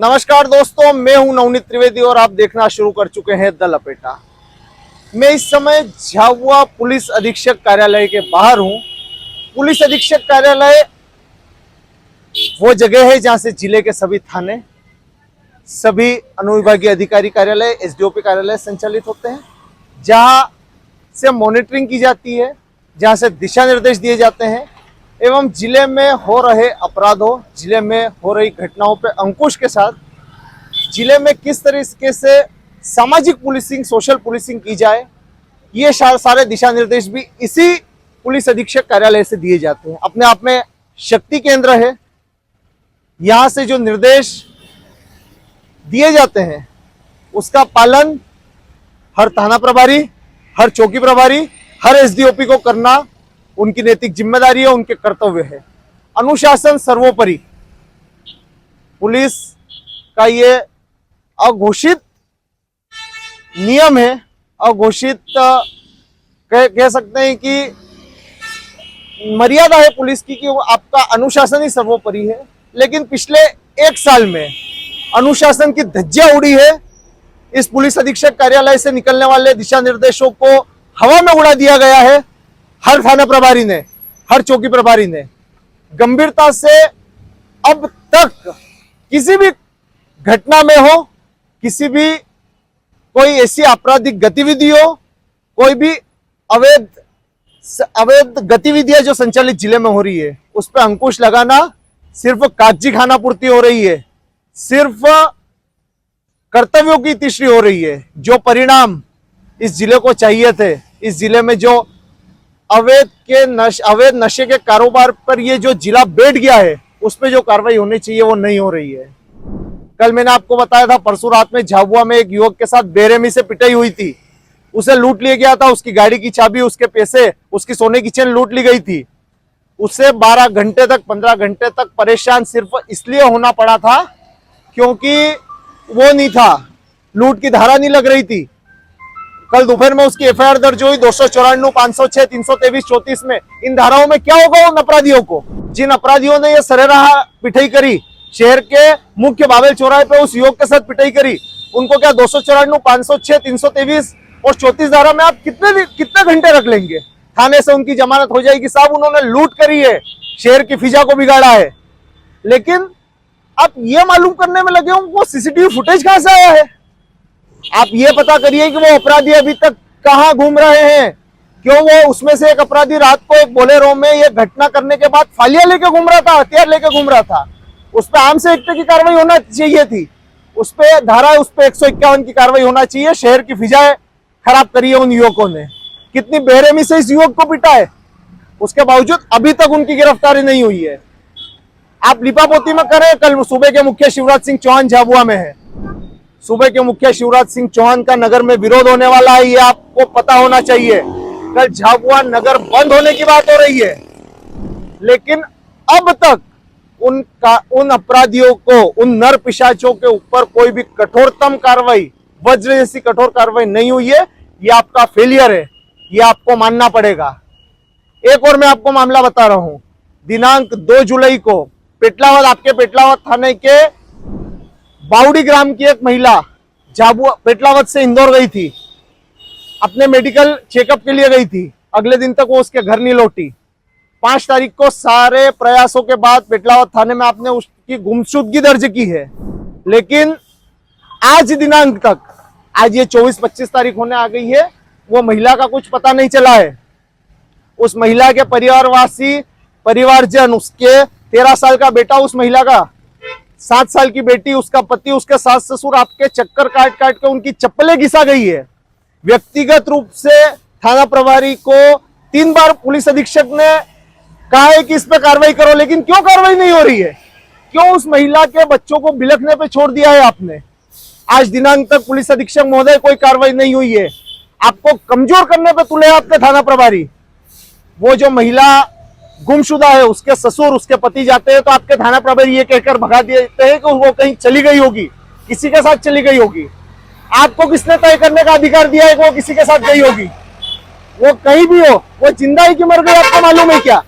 नमस्कार दोस्तों, मैं हूं नवनीत त्रिवेदी और आप देखना शुरू कर चुके हैं द लपेटा। मैं इस समय झाबुआ पुलिस अधीक्षक कार्यालय के बाहर हूं। पुलिस अधीक्षक कार्यालय वो जगह है जहां से जिले के सभी थाने, सभी अनुविभागीय अधिकारी कार्यालय, एसडीओपी कार्यालय संचालित होते हैं, जहां से मॉनिटरिंग की जाती है, जहां से दिशा निर्देश दिए जाते हैं एवं जिले में हो रहे अपराधों, जिले में हो रही घटनाओं पे अंकुश के साथ जिले में किस तरीके से सामाजिक पुलिसिंग, सोशल पुलिसिंग की जाए, ये सारे दिशा निर्देश भी इसी पुलिस अधीक्षक कार्यालय से दिए जाते हैं। अपने आप में शक्ति केंद्र है। यहाँ से जो निर्देश दिए जाते हैं उसका पालन हर थाना प्रभारी, हर चौकी प्रभारी, हर एसडीओपी को करना उनकी नैतिक जिम्मेदारी है, उनके कर्तव्य है। अनुशासन सर्वोपरि। पुलिस का ये अघोषित नियम है, अघोषित कह सकते हैं कि मर्यादा है पुलिस की कि वो आपका अनुशासन ही सर्वोपरि है। लेकिन पिछले एक साल में अनुशासन की धज्जियां उड़ी है। इस पुलिस अधीक्षक कार्यालय से निकलने वाले दिशा निर्देशों को हवा में उड़ा दिया गया है। हर थाना प्रभारी ने, हर चौकी प्रभारी ने गंभीरता से अब तक किसी भी घटना में हो, किसी भी कोई ऐसी आपराधिक गतिविधि हो, कोई भी अवैध गतिविधियां जो संचालित जिले में हो रही है, उस पर अंकुश लगाना सिर्फ कागजी खाना पूर्ति हो रही है, सिर्फ कर्तव्यों की तीसरी हो रही है। जो परिणाम इस जिले को चाहिए थे, इस जिले में जो अवैध नशे के कारोबार पर ये जो जिला बैठ गया है, उस पर जो कार्रवाई होनी चाहिए वो नहीं हो रही है। कल मैंने आपको बताया था, परसों रात में झाबुआ में एक युवक के साथ बेरहमी से पिटाई हुई थी। उसे लूट लिया गया था, उसकी गाड़ी की चाबी, उसके पैसे, उसकी सोने की चेन लूट ली गई थी। उसे 12 घंटे तक, 15 घंटे तक परेशान सिर्फ इसलिए होना पड़ा था क्योंकि वो नहीं था, लूट की धारा नहीं लग रही थी। कल दोपहर में उसकी एफआईआर दर्ज हुई 294, 506, 323, 34 में। इन धाराओं में क्या होगा उन अपराधियों को, जिन अपराधियों ने ये सरेराह पिटाई करी, शहर के मुख्य बाबेल चौराहे पे उस युवक के साथ पिटाई करी, उनको क्या 294, 506, 323 और 34 धारा में आप कितने घंटे रख लेंगे? थाने से उनकी जमानत हो जाएगी, साहब उन्होंने लूट करी है, शहर की फिजा को बिगाड़ा है। लेकिन आप ये मालूम करने में लगे हो वो सीसीटीवी फुटेज कहां से आया है। आप ये पता करिए कि वो अपराधी अभी तक कहां घूम रहे हैं। क्यों वो उसमें से एक अपराधी रात को एक बोलेरो में ये घटना करने के बाद फालिया लेके घूम रहा था, हथियार लेके घूम रहा था। उस पर आर्म्स एक्ट की कार्रवाई होना चाहिए थी, उस पर धारा, उस पर 151 की कार्रवाई होना चाहिए। शहर की फिजाएं खराब करी है उन युवकों ने। कितनी बेरहमी से इस युवक को पिटा है, उसके बावजूद अभी तक उनकी गिरफ्तारी नहीं हुई है। आप लिपापोती में करें। कल सूबे के मुखिया शिवराज सिंह चौहान झाबुआ में है। सूबे के मुखिया शिवराज सिंह चौहान का नगर में विरोध होने वाला है, ये आपको पता होना चाहिए। कल झाबुआ नगर बंद होने की बात हो रही है, लेकिन अब तक उन अपराधियों को, उन नर पिशाचों के ऊपर कोई भी कठोरतम कार्रवाई, वज्र जैसी कठोर कार्रवाई नहीं हुई है। ये आपका फेलियर है, ये आपको मानना पड़ेगा। एक और मैं आपको मामला बता रहा हूं। दिनांक 2 जुलाई को पेटलावद, आपके पेटलावद थाने के बाउडी ग्राम की एक महिला झाबुआ पेटलावद से इंदौर गई थी, अपने मेडिकल चेकअप के लिए गई थी। अगले दिन तक वो उसके घर नहीं लौटी। 5 तारीख को सारे प्रयासों के बाद पेटलावद थाने में आपने उसकी गुमशुदगी दर्ज की है, लेकिन आज दिनांक तक, आज ये 24-25 तारीख होने आ गई है, वो महिला का कुछ पता नहीं चला है। उस महिला के परिवारजन, उसके 13 साल का बेटा, उस महिला का 7 साल की बेटी, उसका पति, उसके सास ससुर आपके चक्कर काट काट के उनकी चप्पलें घिसा गई है। व्यक्तिगत रूप से थाना प्रभारी को 3 बार पुलिस अधीक्षक ने कहा है कि इस पे कार्रवाई करो, लेकिन क्यों कार्रवाई नहीं हो रही है? क्यों उस महिला के बच्चों को बिलखने पे छोड़ दिया है आपने? आज दिनांक तक पुलिस अधीक्षक महोदय कोई कार्रवाई नहीं हुई है। आपको कमजोर करने पे तुले आपके थाना प्रभारी। वो जो महिला गुमशुदा है, उसके ससुर, उसके पति जाते हैं तो आपके थाना प्रभारी ये कहकर भगा देते हैं कि वो कहीं चली गई होगी, किसी के साथ चली गई होगी। आपको किसने तय करने का अधिकार दिया है कि वो किसी के साथ गई होगी? वो कहीं भी हो, वो जिंदा ही कि मर गई, आपको मालूम है क्या?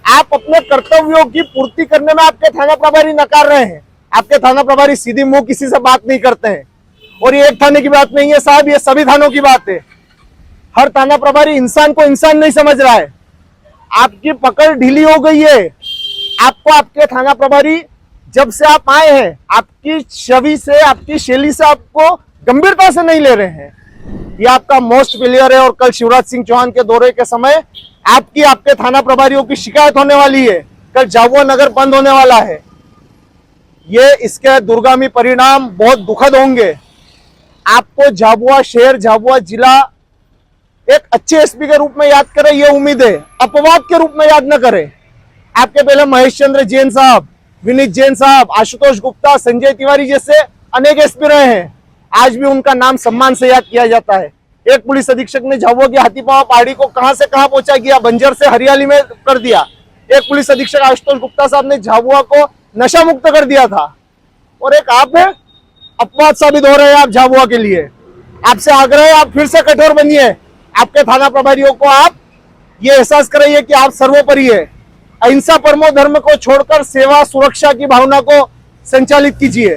आप अपने कर्तव्यों की पूर्ति करने में आपके थाना प्रभारी नकार रहे हैं। आपके थाना प्रभारी सीधी मुंह किसी से बात नहीं करते हैं। और ये एक थाने की बात नहीं है साहब, ये सभी थानों की बात है। हर थाना प्रभारी इंसान को इंसान नहीं समझ रहा है। आपकी पकड़ ढीली हो गई है। आपको आपके थाना प्रभारी जब से आप आए हैं, आपकी छवि से, आपकी शैली से आपको गंभीरता से नहीं ले रहे हैं। ये आपका मोस्ट फेलियर है। और कल शिवराज सिंह चौहान के दौरे के समय आपके थाना प्रभारियों की शिकायत होने वाली है। कल झाबुआ नगर बंद होने वाला है। ये इसके दूरगामी परिणाम बहुत दुखद होंगे। आपको झाबुआ शहर, झाबुआ जिला एक अच्छे एसपी के रूप में याद करे, ये उम्मीद है, अपवाद के रूप में याद न करे। आपके पहले महेश चंद्र जैन साहब, विनीत जैन साहब, आशुतोष गुप्ता, संजय तिवारी जैसे अनेक एसपी रहे हैं। आज भी उनका नाम सम्मान से याद किया जाता है। एक पुलिस अधीक्षक ने झाबुआ की हाथीपांव पहाड़ी को कहां से कहां पहुंचा दिया, बंजर से हरियाली में कर दिया। एक पुलिस अधीक्षक आशुतोष गुप्ता साहब ने झाबुआ को नशा मुक्त कर दिया था। और एक आप है, अपवाद साबित हो रहे हैं आप झाबुआ के लिए। आपसे आग्रह है, आप फिर से कठोर बनिए। आपके थाना प्रभारियों को आप ये एहसास कराइए कि आप सर्वोपरि है। अहिंसा परमो धर्म को छोड़कर सेवा सुरक्षा की भावना को संचालित कीजिए।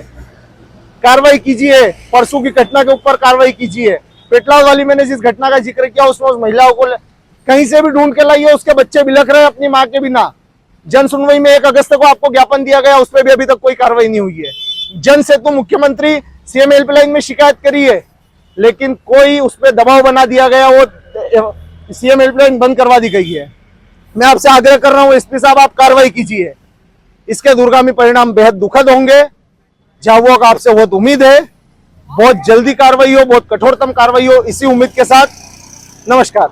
कार्रवाई कीजिए, परसों की घटना के ऊपर कार्रवाई कीजिए। पेटलाद वाली मैंने जिस घटना का जिक्र किया, उसमें उस महिलाओं को कहीं से भी ढूंढ के लाइए, उसके बच्चे बिलख रहे हैं अपनी मां के बिना। जन सुनवाई में 1 अगस्त को आपको ज्ञापन दिया गया, उस पर भी अभी तक कोई कार्रवाई नहीं हुई है। जन सेतु मुख्यमंत्री सीएम हेल्पलाइन में शिकायत करी है, लेकिन कोई उस पर दबाव बना दिया गया, वो सीएम हेल्पलाइन बंद करवा दी गई है। मैं आपसे आग्रह कर रहा हूं एसपी साहब, आप कार्रवाई कीजिए। इसके दूरगामी परिणाम बेहद दुखद होंगे। झाबुआ का आपसे बहुत उम्मीद है, बहुत जल्दी कार्रवाई हो, बहुत कठोरतम कार्रवाई हो। इसी उम्मीद के साथ नमस्कार।